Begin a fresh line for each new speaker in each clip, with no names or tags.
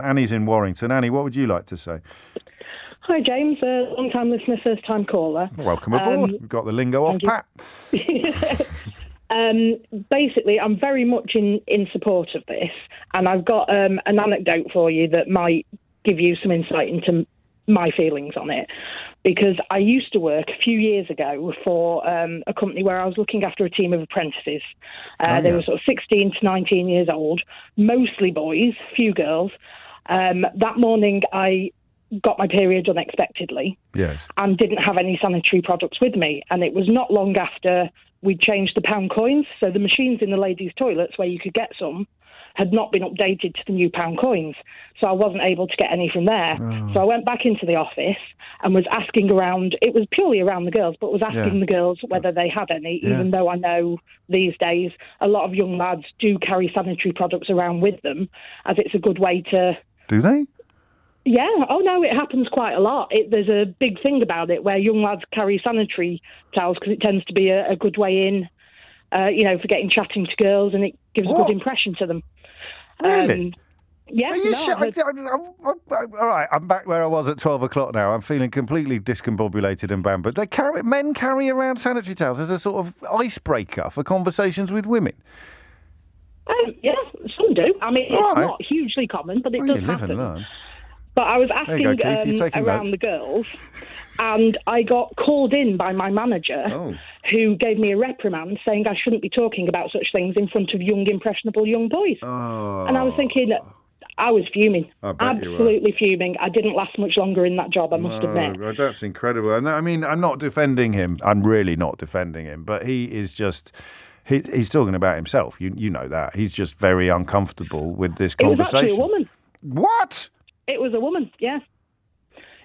Annie's in Warrington. Annie, what would you like to say?
Hi, James. Long-time listener, first-time caller.
Welcome aboard. We've got the lingo off pat.
Basically, I'm very much in support of this, and I've got an anecdote for you that might give you some insight into my feelings on it. Because I used to work a few years ago for a company where I was looking after a team of apprentices. They were sort of 16 to 19 years old, mostly boys, few girls. That morning, I got my period unexpectedly and didn't have any sanitary products with me. And it was not long after we changed the pound coins. So the machines in the ladies' toilets where you could get some had not been updated to the new pound coins. So I wasn't able to get any from there. So I went back into the office and was asking around. It was purely around the girls, but was asking the girls whether they had any, even though I know these days a lot of young lads do carry sanitary products around with them, as it's a good way to...
Do they?
Yeah. Oh, no, it happens quite a lot. There's a big thing about it where young lads carry sanitary towels because it tends to be a good way in, for getting chatting to girls, and it gives a good impression to them.
Really?
Yeah.
Are you sure? All right, I'm back where I was at 12 o'clock now. I'm feeling completely discombobulated and bamboed. Men carry around sanitary towels as a sort of icebreaker for conversations with women.
Yeah, some do. I mean, it's not hugely common, but it does happen. But I was asking around the girls, and I got called in by my manager, who gave me a reprimand saying I shouldn't be talking about such things in front of young, impressionable young boys. And I was thinking, I was fuming, absolutely fuming. I didn't last much longer in that job, I must admit.
God, that's incredible. And I mean, I'm not defending him. I'm really not defending him. But he is just... He's talking about himself. You know that. He's just very uncomfortable with this conversation.
It was actually a woman.
What?
It was a woman, yeah.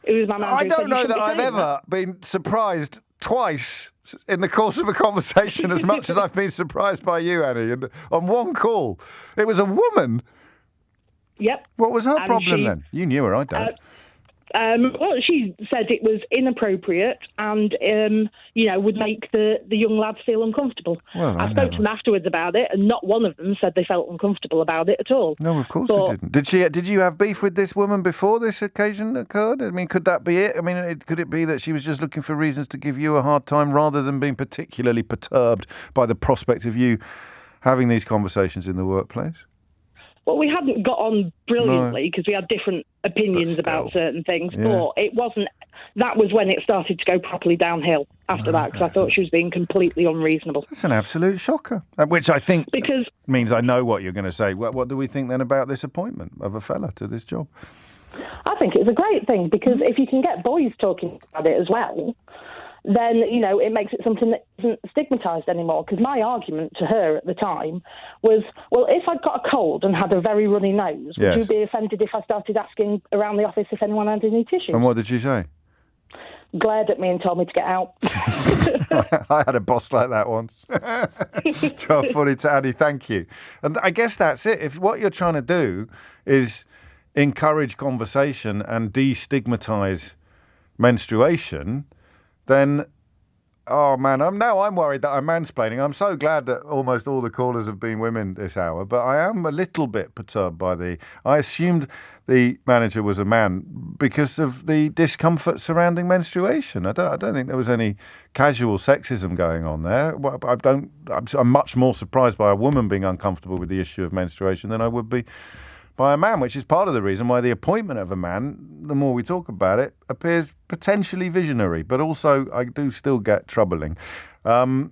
It was my manager.
I don't know that I've ever been surprised twice in the course of a conversation as much as I've been surprised by you, Annie, and on one call. It was a woman?
Yep.
What was her problem then? You knew her, I don't.
Well, she said it was inappropriate and, would make the young lads feel uncomfortable.
Well,
I spoke to them afterwards about it, and not one of them said they felt uncomfortable about it at all.
No, of course they didn't. Did you have beef with this woman before this occasion occurred? I mean, could that be it? I mean, could it be that she was just looking for reasons to give you a hard time rather than being particularly perturbed by the prospect of you having these conversations in the workplace?
Well, we hadn't got on brilliantly because we had different opinions about certain things, but it wasn't. That was when it started to go properly downhill after that, because I thought she was being completely unreasonable.
That's an absolute shocker, which I think means I know what you're going to say. What do we think then about this appointment of a fella to this job?
I think it's a great thing, because if you can get boys talking about it as well, then, it makes it something that isn't stigmatised anymore. Because my argument to her at the time was, well, if I'd got a cold and had a very runny nose, would you be offended if I started asking around the office if anyone had any tissues?
And what did she say?
Glared at me and told me to get out.
I had a boss like that once. 12:40 to Annie, thank you. And I guess that's it. If what you're trying to do is encourage conversation and destigmatise menstruation, then, oh man, I'm worried that I'm mansplaining. I'm so glad that almost all the callers have been women this hour, but I am a little bit perturbed by I assumed the manager was a man because of the discomfort surrounding menstruation. I don't think there was any casual sexism going on there. I'm much more surprised by a woman being uncomfortable with the issue of menstruation than I would be by a man, which is part of the reason why the appointment of a man, the more we talk about it, appears potentially visionary, but also I do still get troubling. What an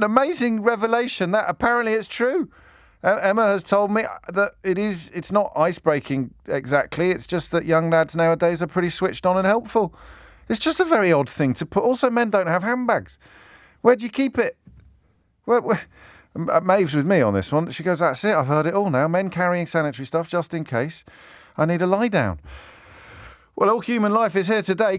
amazing revelation! That apparently it's true. Emma has told me that it's not ice-breaking exactly, it's just that young lads nowadays are pretty switched on and helpful. It's just a very odd thing to put. Also, men don't have handbags. Where do you keep it? Maeve's with me on this one. She goes, that's it, I've heard it all now. Men carrying sanitary stuff just in case I need a lie down. Well, all human life is here today.